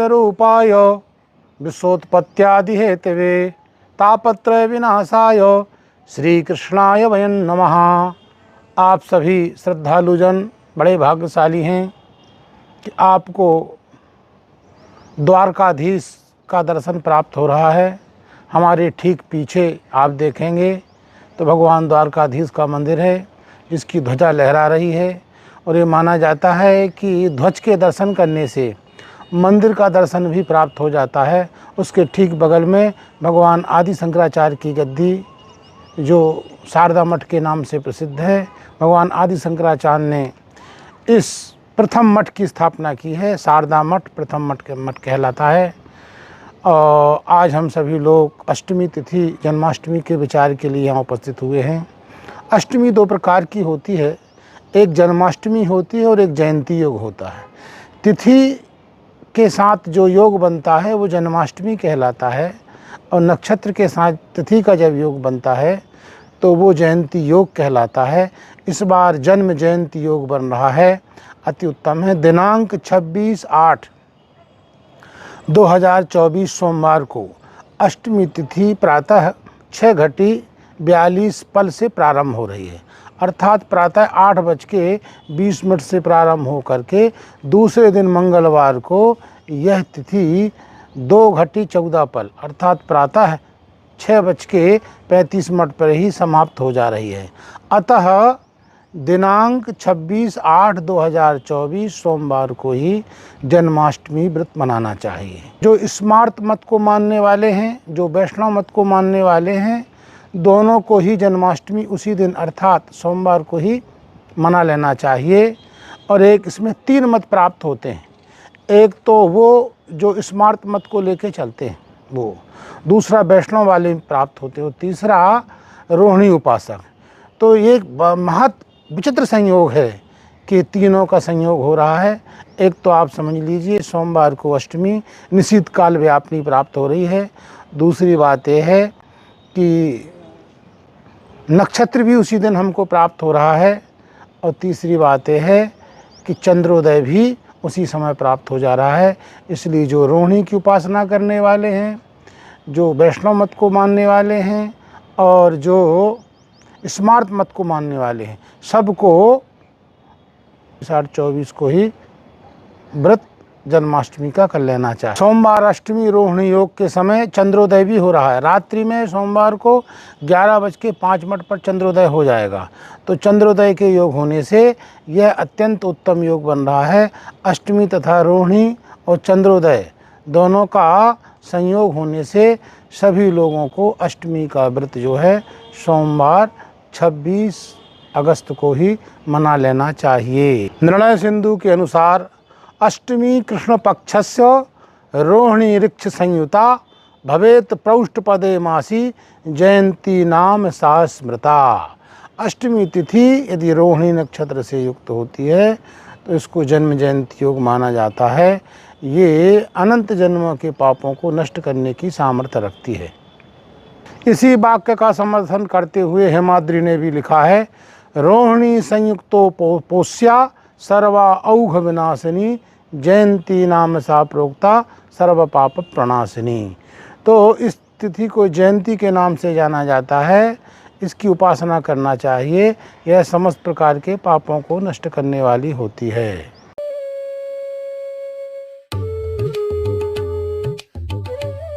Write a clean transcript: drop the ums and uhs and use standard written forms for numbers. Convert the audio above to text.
रूपाय विश्वोत्पत्त्यादि Hathaway तापत्रय विनाशाय श्री कृष्णाय वयं नमः। आप सभी श्रद्धालुजन बड़े भाग्यशाली हैं कि आपको द्वारकाधीश का दर्शन प्राप्त हो रहा है। हमारे ठीक पीछे आप देखेंगे तो भगवान द्वारकाधीश का मंदिर है, जिसकी ध्वजा लहरा रही है। और ये माना जाता है कि ध्वज के दर्शन करने से मंदिर का दर्शन भी प्राप्त हो जाता है। उसके ठीक बगल में भगवान आदि शंकराचार्य की गद्दी, जो शारदा मठ के नाम से प्रसिद्ध है, भगवान आदि शंकराचार्य ने इस प्रथम मठ की स्थापना की है। शारदा मठ प्रथम मठ कहलाता है। और आज हम सभी लोग अष्टमी तिथि जन्माष्टमी के विचार के लिए यहाँ उपस्थित हुए हैं। अष्टमी दो प्रकार की होती है, एक जन्माष्टमी होती है और एक जयंती योग होता है। तिथि के साथ जो योग बनता है वो जन्माष्टमी कहलाता है, और नक्षत्र के साथ तिथि का जब योग बनता है तो वो जयंती योग कहलाता है। इस बार जन्म जयंती योग बन रहा है, अति उत्तम है। दिनांक 26/8/2024 सोमवार को अष्टमी तिथि प्रातः 6:42 से प्रारंभ हो रही है, अर्थात प्रातः 8:20 से प्रारंभ हो करके दूसरे दिन मंगलवार को यह तिथि 2:14 अर्थात प्रातः 6:35 पर ही समाप्त हो जा रही है। अतः दिनांक 26/8/2024 सोमवार को ही जन्माष्टमी व्रत मनाना चाहिए। जो स्मार्त मत को मानने वाले हैं, जो वैष्णव मत को मानने वाले हैं, दोनों को ही जन्माष्टमी उसी दिन अर्थात सोमवार को ही मना लेना चाहिए। और एक इसमें 3 मत प्राप्त होते हैं। एक तो वो जो स्मार्त मत को लेके चलते हैं वो, दूसरा वैष्णव वाले प्राप्त होते हैं, तीसरा रोहिणी उपासक। तो ये महत विचित्र संयोग है कि तीनों का संयोग हो रहा है। एक तो आप समझ लीजिए सोमवार को अष्टमी निश्चित काल व्यापनी प्राप्त हो रही है। दूसरी बात यह है कि नक्षत्र भी उसी दिन हमको प्राप्त हो रहा है। और तीसरी बात यह है कि चंद्रोदय भी उसी समय प्राप्त हो जा रहा है। इसलिए जो रोहिणी की उपासना करने वाले हैं, जो वैष्णव मत को मानने वाले हैं और जो स्मार्त मत को मानने वाले हैं, सबको 24 को ही व्रत जन्माष्टमी का कर लेना चाहिए। सोमवार अष्टमी रोहिणी योग के समय चंद्रोदय भी हो रहा है। रात्रि में सोमवार को 11:05 पर चंद्रोदय हो जाएगा। तो चंद्रोदय के योग होने से यह अत्यंत उत्तम योग बन रहा है। अष्टमी तथा रोहिणी और चंद्रोदय दोनों का संयोग होने से सभी लोगों को अष्टमी का व्रत जो है सोमवार 26 अगस्त को ही मना लेना चाहिए। निर्णय सिंधु के अनुसार अष्टमी कृष्ण पक्षस्य रोहिणी ऋक्ष संयुता भवेत प्रौष्ठपदे मासी जयंती नाम सा स्मृता। अष्टमी तिथि यदि रोहिणी नक्षत्र से युक्त होती है तो इसको जन्म जयंती योग माना जाता है। ये अनंत जन्मों के पापों को नष्ट करने की सामर्थ्य रखती है। इसी वाक्य का समर्थन करते हुए हेमाद्रि ने भी लिखा है, रोहिणी संयुक्तो पोष्या सर्वा औघ विनाशिनी जयंती नाम सा प्रोक्ता सर्व पाप प्रणाशिनी। तो इस तिथि को जयंती के नाम से जाना जाता है। इसकी उपासना करना चाहिए। यह समस्त प्रकार के पापों को नष्ट करने वाली होती है।